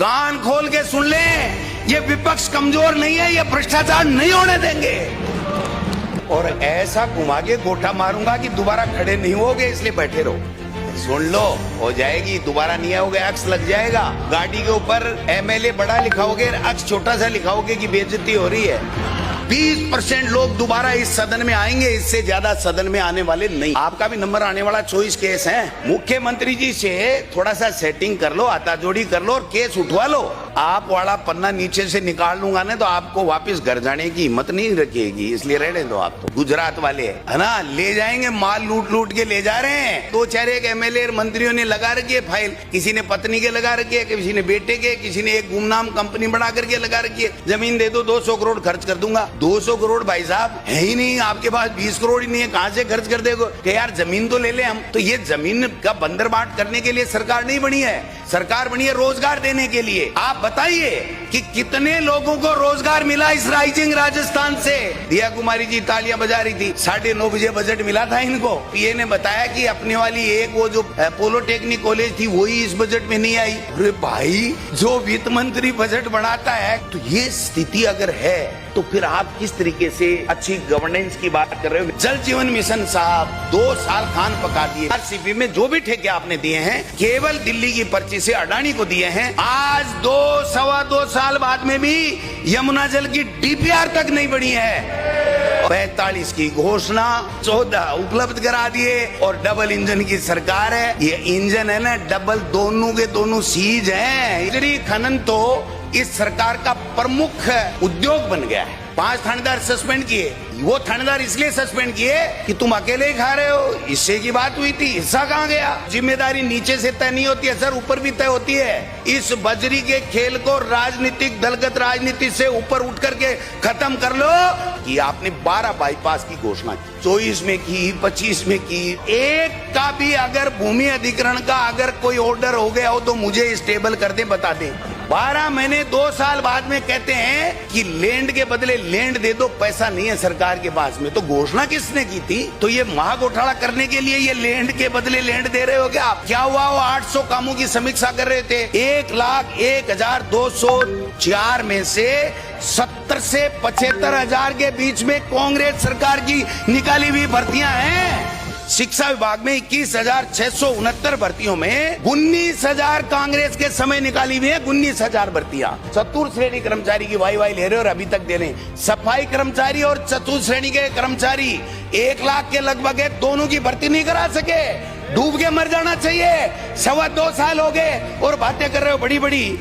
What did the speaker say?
कान खोल के सुन लें, ये विपक्ष कमजोर नहीं है, ये भ्रष्टाचार नहीं होने देंगे। और ऐसा घुमा के गोटा मारूंगा कि दोबारा खड़े नहीं होगे, इसलिए बैठे रहो। सुन लो, हो जाएगी, दोबारा नहीं आओगे, अक्स लग जाएगा। गाड़ी के ऊपर एमएलए बड़ा लिखाओगे, अक्स छोटा सा लिखाओगे कि बेइज्जती हो रही है। 20% लोग दोबारा इस सदन में आएंगे, इससे ज्यादा सदन में आने वाले नहीं। आपका भी नंबर आने वाला 24 केस है। मुख्यमंत्री जी से थोड़ा सा सेटिंग कर लो, हाथाजोड़ी कर लो और केस उठवा लो। आप वाला पन्ना नीचे से निकाल लूंगा ना तो आपको वापस घर जाने की हिम्मत नहीं रखेगी, इसलिए रहने दो। आप तो गुजरात वाले है ना, ले जाएंगे, माल लूट लूट के ले जा रहे हैं। 2-4 एमएलए मंत्रियों ने लगा रखी है फाइल, किसी ने पत्नी के लगा रखी है, किसी ने बेटे के, किसी ने एक गुमनाम कंपनी बना करके लगा रखी है। जमीन दे दो, 200 करोड़ खर्च कर दूंगा। 200 करोड़ भाई साहब है ही नहीं आपके पास, 20 करोड़ ही नहीं है, कहां से खर्च कर देगो कि यार जमीन तो ले ले हम। तो ये जमीन का बंदरबाट करने के लिए सरकार नहीं बनी है, सरकार बनी है रोजगार देने के लिए। आप बताइए कि कितने लोगों को रोजगार मिला इस राइजिंग राजस्थान से। दिया कुमारी जी तालियां बजा रही थी, 9:30 बजे बजट मिला था इनको। पीए ने बताया कि अपने वाली एक वो जो पॉलिटेक्निक कॉलेज थी वही इस बजट में नहीं आई। अरे भाई, जो वित्त मंत्री बजट बनाता है, तो ये स्थिति अगर है तो फिर आप किस तरीके से अच्छी गवर्नेंस की बात कर रहे हो। जल जीवन मिशन साहब 2 साल खान पका दिए। आरसीपी में जो भी ठेके आपने दिए हैं केवल दिल्ली की पर्ची से अडानी को दिए हैं। आज 2-2.25 साल बाद में भी यमुना जल की डीपीआर तक नहीं बनी है। 45 की घोषणा, 14 उपलब्ध करा दिए और डबल इंजन की सरकार है। ये इंजन है ना डबल, दोनों के दोनों सीज हैं। इधरी खनन तो इस सरकार का प्रमुख उद्योग बन गया है। 5 थानेदार सस्पेंड किए, वो थानेदार इसलिए सस्पेंड किए कि तुम अकेले ही खा रहे हो, हिस्से की बात हुई थी, हिस्सा कहाँ गया। जिम्मेदारी नीचे से तय नहीं होती है सर, ऊपर भी तय होती है। इस बजरी के खेल को राजनीतिक दलगत राजनीति से ऊपर उठ करके खत्म कर लो। कि आपने 12 बाईपास की घोषणा की, 24 में की, 25 में की, एक का भी अगर भूमि अधिग्रहण का अगर कोई ऑर्डर हो गया हो तो मुझे स्टेबल कर दे, बता दे। 12 महीने 2 साल बाद में कहते हैं कि लैंड के बदले लैंड दे दो, पैसा नहीं है सरकार के पास में। तो घोषणा किसने की थी? तो ये महाघोटाला करने के लिए ये लैंड के बदले लैंड दे रहे हो क्या? क्या हुआ? वो 800 कामों की समीक्षा कर रहे थे। 1,01,204 में से 70 से 75 हजार के बीच में कांग्रेस सरकार की निकाली हुई भर्तियां हैं। शिक्षा विभाग में 21,669 भर्तियों में 19,000 कांग्रेस के समय निकाली हुई है। 19,000 भर्तियां। चतुर्थ श्रेणी कर्मचारी की वाई वाई ले रहे हो और अभी तक दे रहे। सफाई कर्मचारी और चतुर्थ श्रेणी के कर्मचारी 1 लाख के लगभग है, दोनों की भर्ती नहीं करा सके। डूब के मर जाना चाहिए। 2.25 साल हो गए और बातें कर रहे हो बड़ी बड़ी।